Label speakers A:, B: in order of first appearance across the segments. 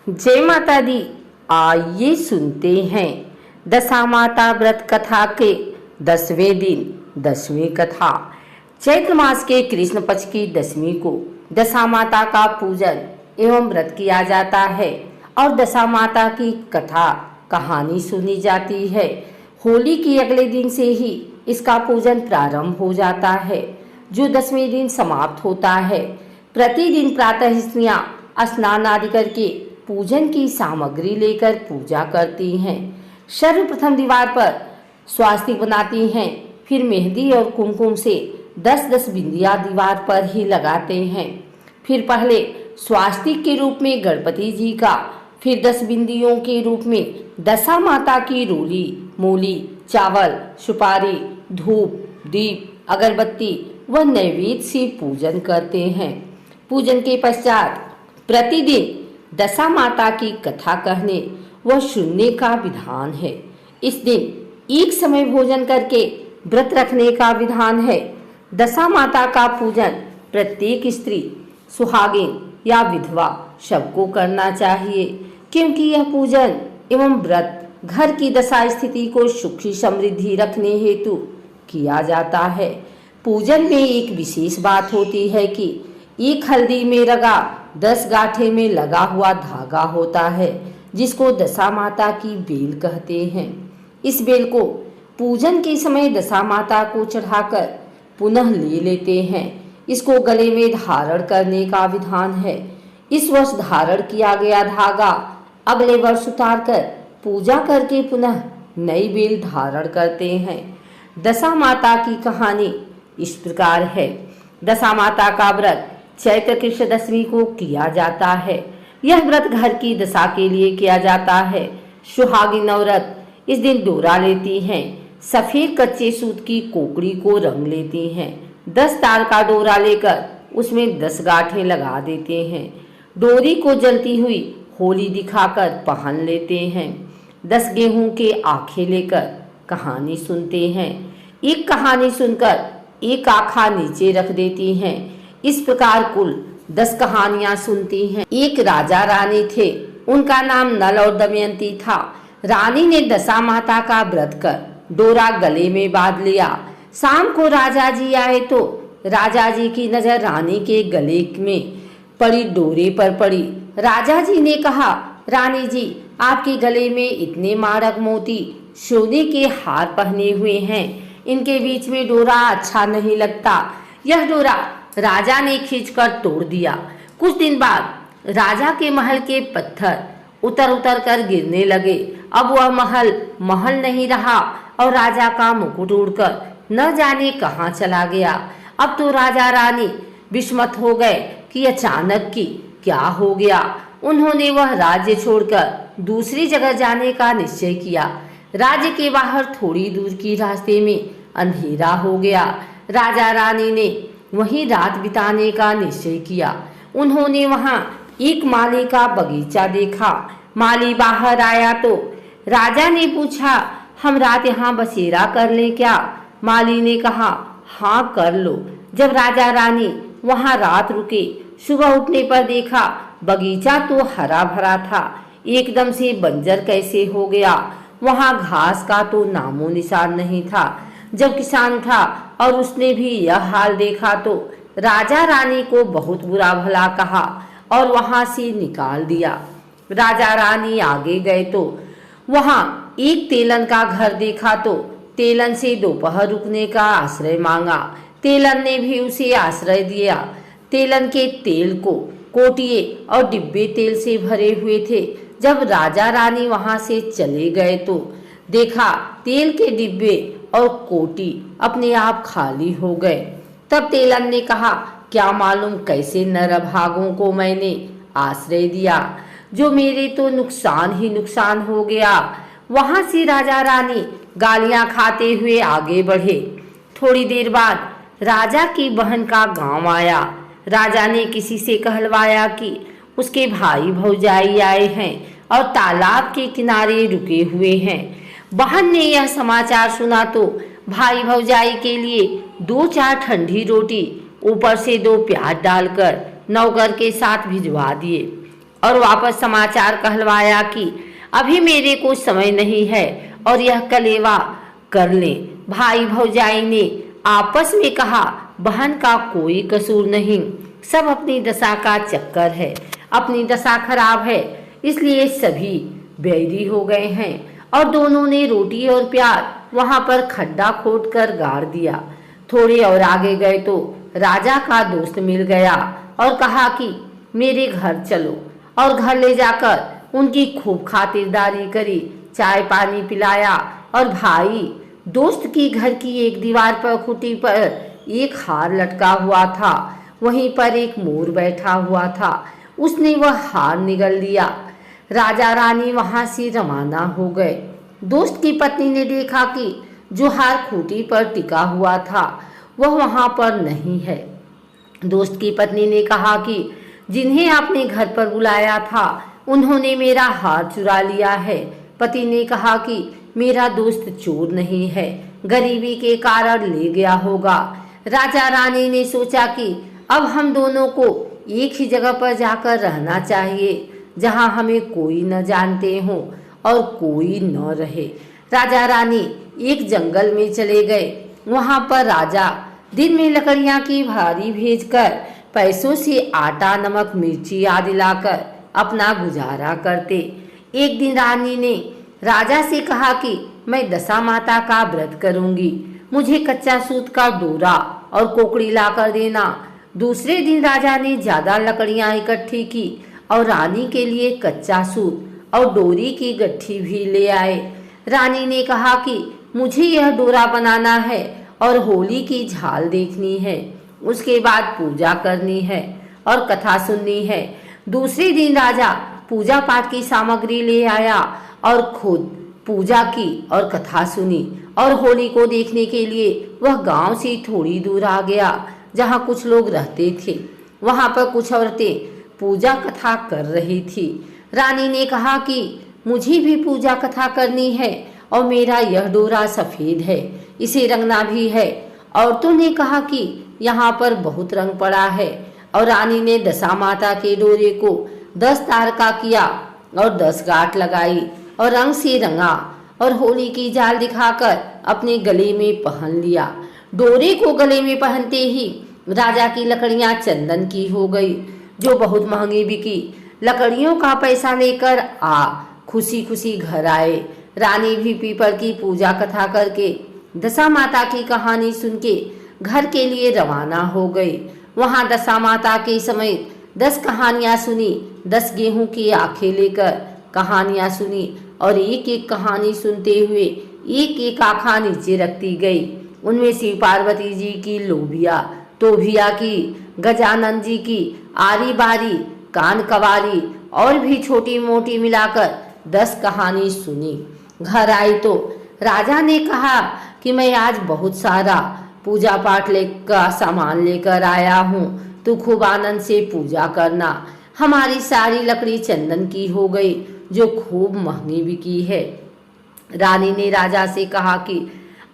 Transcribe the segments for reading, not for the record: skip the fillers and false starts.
A: जय माता दी। आइए सुनते हैं दशा माता व्रत कथा के 10वें दिन 10वीं कथा। चैत्र मास के कृष्ण पक्ष की 10वीं को दशा माता का पूजन एवं व्रत किया जाता है और दशा माता की कथा कहानी सुनी जाती है। होली के अगले दिन से ही इसका पूजन प्रारंभ हो जाता है, जो 10वें दिन समाप्त होता है। प्रतिदिन प्रातः स्त्रियां स्नान आदि करके पूजन की सामग्री लेकर पूजा करती हैं। सर्वप्रथम दीवार पर स्वास्तिक बनाती हैं, फिर मेहंदी और कुमकुम से 10-10 बिंदियां दीवार पर ही लगाते हैं। फिर पहले स्वास्तिक के रूप में गणपति जी का, फिर 10 बिंदियों के रूप में दशा माता की रोली, मूली, चावल, सुपारी, धूप, दीप, अगरबत्ती व नैवेद्य से पूजन करते हैं। पूजन के पश्चात प्रतिदिन दशा माता की कथा कहने व सुनने का विधान है। इस दिन एक समय भोजन करके व्रत रखने का विधान है। दशा माता का पूजन प्रत्येक स्त्री, सुहागिन या विधवा सबको करना चाहिए, क्योंकि यह पूजन एवं व्रत घर की दशा स्थिति को सुखी समृद्धि रखने हेतु किया जाता है। पूजन में एक विशेष बात होती है कि एक हल्दी में रगा 10 गांठे में लगा हुआ धागा होता है, जिसको दशा माता की बेल कहते हैं। इस बेल को पूजन के समय दशा माता को चढ़ाकर पुनः ले लेते हैं। इसको गले में धारण करने का विधान है। इस वर्ष धारण किया गया धागा अगले वर्ष उतारकर पूजा करके पुनः नई बेल धारण करते हैं। दशा माता की कहानी इस प्रकार है। दशा माता का व्रत चैत्र कृष्ण दशमी को किया जाता है। यह व्रत घर की दशा के लिए किया जाता है। सुहागिन औरत इस दिन डोरा लेती हैं, सफेद कच्चे सूत की कोकड़ी को रंग लेती हैं, 10 तार का डोरा लेकर उसमें 10 गांठें लगा देते हैं। डोरी को जलती हुई होली दिखाकर पहन लेते हैं। 10 गेहूं के आखे लेकर कहानी सुनते हैं। एक कहानी सुनकर एक आखा नीचे रख देती हैं। इस प्रकार कुल 10 कहानियां सुनती हैं। एक राजा रानी थे, उनका नाम नल और दमयंती था। रानी ने दशा माता का व्रत कर डोरा गले में बांध लिया। शाम को राजा जी आए तो राजा जी की नजर रानी के गले में पड़ी डोरे पर पड़ी। राजा जी ने कहा, रानी जी, आपके गले में इतने मारक मोती सोने के हार पहने हुए हैं, इनके बीच में डोरा अच्छा नहीं लगता। यह डोरा राजा ने खींचकर तोड़ दिया। कुछ दिन बाद राजा के महल के पत्थर उतर उतर कर गिरने लगे। अब वह महल नहीं रहा और राजा का मुकुट उड़कर न जाने कहाँ चला गया। अब तो राजा रानी विस्मित हो गए कि अचानक की क्या हो गया। उन्होंने वह राज्य छोड़कर दूसरी जगह जाने का निश्चय किया। राज्य के बाहर थोड़ी दूर की रास्ते में अंधेरा हो गया। राजा रानी ने वहीं रात बिताने का निश्चय किया। उन्होंने वहां एक माली का बगीचा देखा। माली बाहर आया तो राजा ने पूछा, हम रात यहाँ बसेरा कर लें क्या? माली ने कहा, हाँ कर लो। जब राजा रानी वहां रात रुके, सुबह उठने पर देखा बगीचा तो हरा भरा था, एकदम से बंजर कैसे हो गया। वहां घास का तो नामो निशान नहीं था। जब किसान था और उसने भी यह हाल देखा तो राजा रानी को बहुत बुरा भला कहा और वहां से निकाल दिया। राजा रानी आगे गए तो वहां एक तेलन का घर देखा तो तेलन से दोपहर रुकने का आश्रय मांगा। तेलन ने भी उसे आश्रय दिया। तेलन के तेल को कोटिए और डिब्बे तेल से भरे हुए थे। जब राजा रानी वहां से चले गए तो देखा तेल के डिब्बे और कोटी अपने आप खाली हो गए। तब तेलन ने कहा, क्या मालूम कैसे नरभागों को मैंने आश्रय दिया, जो मेरे तो नुकसान ही नुकसान हो गया। वहां से राजा रानी गालियां खाते हुए आगे बढ़े। थोड़ी देर बाद राजा की बहन का गांव आया। राजा ने किसी से कहलवाया कि उसके भाई भौजाई आए हैं और तालाब के किनारे रुके हुए हैं। बहन ने यह समाचार सुना तो भाई भौजाई के लिए 2-4 ठंडी रोटी ऊपर से 2 प्याज डालकर नौकर के साथ भिजवा दिए और वापस समाचार कहलवाया कि अभी मेरे को समय नहीं है और यह कलेवा कर ले। भाई भौजाई ने आपस में कहा, बहन का कोई कसूर नहीं, सब अपनी दशा का चक्कर है, अपनी दशा खराब है, इसलिए सभी बैरी हो गए हैं। और दोनों ने रोटी और प्याज वहां पर खड्डा खोद कर गाड़ दिया। थोड़े और आगे गए तो राजा का दोस्त मिल गया और कहा कि मेरे घर चलो, और घर ले जाकर उनकी खूब खातिरदारी करी, चाय पानी पिलाया। और भाई दोस्त की घर की एक दीवार पर खूंटी पर एक हार लटका हुआ था, वहीं पर एक मोर बैठा हुआ था, उसने वह हार निगल लिया। राजा रानी वहां से रवाना हो गए। दोस्त की पत्नी ने देखा कि जो हार खूंटी पर टिका हुआ था वह वहां पर नहीं है। दोस्त की पत्नी ने कहा कि जिन्हें आपने घर पर बुलाया था उन्होंने मेरा हार चुरा लिया है। पति ने कहा कि मेरा दोस्त चोर नहीं है, गरीबी के कारण ले गया होगा। राजा रानी ने सोचा कि अब हम दोनों को एक ही जगह पर जाकर रहना चाहिए, जहां हमें कोई न जानते हो और कोई न रहे। राजा रानी एक जंगल में चले गए। वहां पर राजा दिन में लकड़ियां की भारी भेजकर पैसों से आटा नमक मिर्ची आदि लाकर अपना गुजारा करते। एक दिन रानी ने राजा से कहा कि मैं दशा माता का व्रत करूंगी, मुझे कच्चा सूत का डोरा और कोकड़ी लाकर देना। दूसरे दिन राजा ने ज्यादा लकड़ियां इकट्ठी की और रानी के लिए कच्चा सूत और डोरी की गट्ठी भी ले आए। रानी ने कहा कि मुझे यह डोरा बनाना है और होली की झाल देखनी है, उसके बाद पूजा करनी है और कथा सुननी है। दूसरे दिन राजा पूजा पाठ की सामग्री ले आया और खुद पूजा की और कथा सुनी। और होली को देखने के लिए वह गांव से थोड़ी दूर आ गया, जहां कुछ लोग रहते थे। वहां पर कुछ औरतें पूजा कथा कर रही थी। रानी ने कहा कि मुझे भी पूजा कथा करनी है और मेरा यह डोरा सफेद है, इसे रंगना भी है। औरतों ने कहा कि यहाँ पर बहुत रंग पड़ा है। और रानी ने दशा माता के डोरे को 10 तार का किया और 10 गांठ लगाई और रंग से रंगा और होली की जाल दिखाकर अपने गले में पहन लिया। डोरे को गले में पहनते ही राजा की लकड़ियां चंदन की हो गई, जो बहुत महंगी बिकी। लकड़ियों का पैसा लेकर खुशी खुशी घर आए। रानी भी पीपल की पूजा कथा करके दशा माता की कहानी सुन के घर के लिए रवाना हो गई। वहां दशा माता के समेत 10 कहानियां सुनी। 10 गेहूं की आंखें लेकर कहानियां सुनी और एक एक कहानी सुनते हुए एक एक आँखा नीचे रखती गई। उनमें शिव पार्वती जी की लोबिया, तोभिया की, गजानन जी की, आरी बारी, कान कवारी और भी छोटी मोटी मिलाकर 10 कहानी सुनी। घर आई तो राजा ने कहा कि मैं आज बहुत सारा पूजा पाठ का सामान लेकर आया हूँ, तू खूब आनंद से पूजा करना। हमारी सारी लकड़ी चंदन की हो गई, जो खूब महंगी बिकी है। रानी ने राजा से कहा कि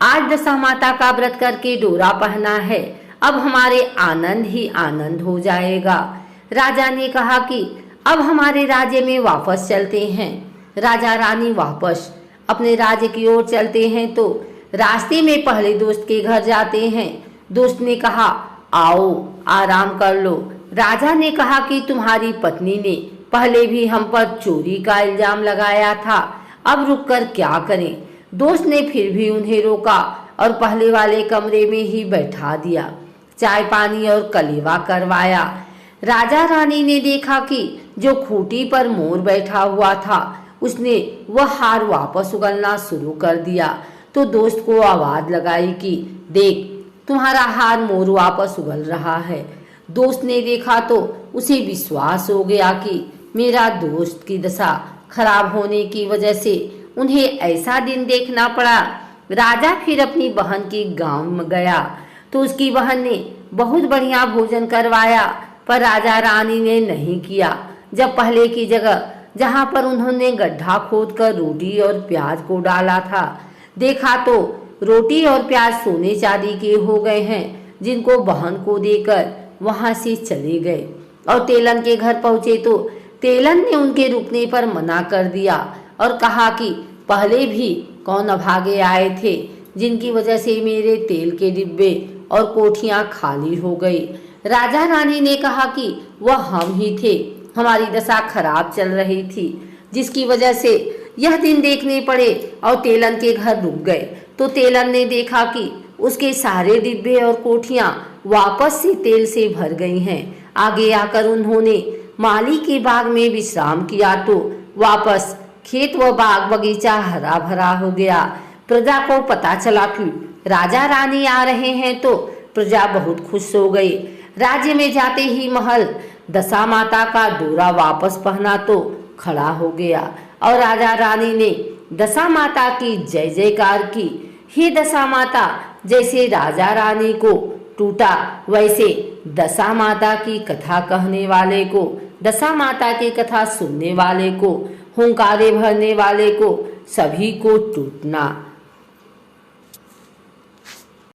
A: आज दशा माता का व्रत करके डोरा पहना है, अब हमारे आनंद ही आनंद हो जाएगा। राजा ने कहा कि अब हमारे राज्य में वापस चलते हैं। राजा रानी वापस अपने राज्य की ओर चलते हैं तो रास्ते में पहले दोस्त के घर जाते हैं। दोस्त ने कहा, आओ आराम कर लो। राजा ने कहा कि तुम्हारी पत्नी ने पहले भी हम पर चोरी का इल्जाम लगाया था, अब रुककर क्या करें। दोस्त ने फिर भी उन्हें रोका और पहले वाले कमरे में ही बैठा दिया, चाय पानी और कलेवा करवाया। राजा रानी ने देखा कि जो खूंटी पर मोर बैठा हुआ था उसने वह हार वापस उगलना शुरू कर दिया। तो दोस्त को आवाज लगाई कि देख, तुम्हारा हार मोर वापस उगल रहा है। दोस्त ने देखा तो उसे विश्वास हो गया कि मेरा दोस्त की दशा खराब होने की वजह से उन्हें ऐसा दिन देखना पड़ा। राजा फिर अपनी बहन के गांव में गया तो उसकी बहन ने बहुत बढ़िया भोजन करवाया, पर राजा रानी ने नहीं किया। जब पहले की जगह जहां पर उन्होंने गड्ढा खोदकर रोटी और प्याज को डाला था, देखा तो रोटी और प्याज सोने चांदी के हो गए हैं, जिनको बहन को देकर वहां से चले गए। और तेलन के घर पहुंचे तो तेलन ने उनके रुकने पर मना कर दिया और कहा कि पहले भी कौन अभागे आए थे जिनकी वजह से मेरे तेल के डिब्बे और कोठियां खाली हो गई। राजा रानी ने कहा कि वह हम ही थे, हमारी दशा खराब चल रही थी जिसकी वजह से यह दिन देखने पड़े और तेलन के घर रुक गए। तो तेलन ने देखा कि उसके सारे डिब्बे और कोठियां वापस से तेल से भर गई हैं। आगे आकर उन्होंने माली के बाग में विश्राम किया तो वापस खेत व बाग बगीचा हरा भरा हो गया। प्रजा को पता चला कि राजा रानी आ रहे हैं तो प्रजा बहुत खुश हो गई। राज्य में जाते ही महल दशा माता का डोरा वापस पहना तो खड़ा हो गया और राजा रानी ने दशा माता की जय जयकार की। हे दशा माता, जैसे राजा रानी को टूटा वैसे दशा माता की कथा कहने वाले को, दशा माता की कथा सुनने वाले को, हुंकारे भरने वाले को, सभी को टूटना।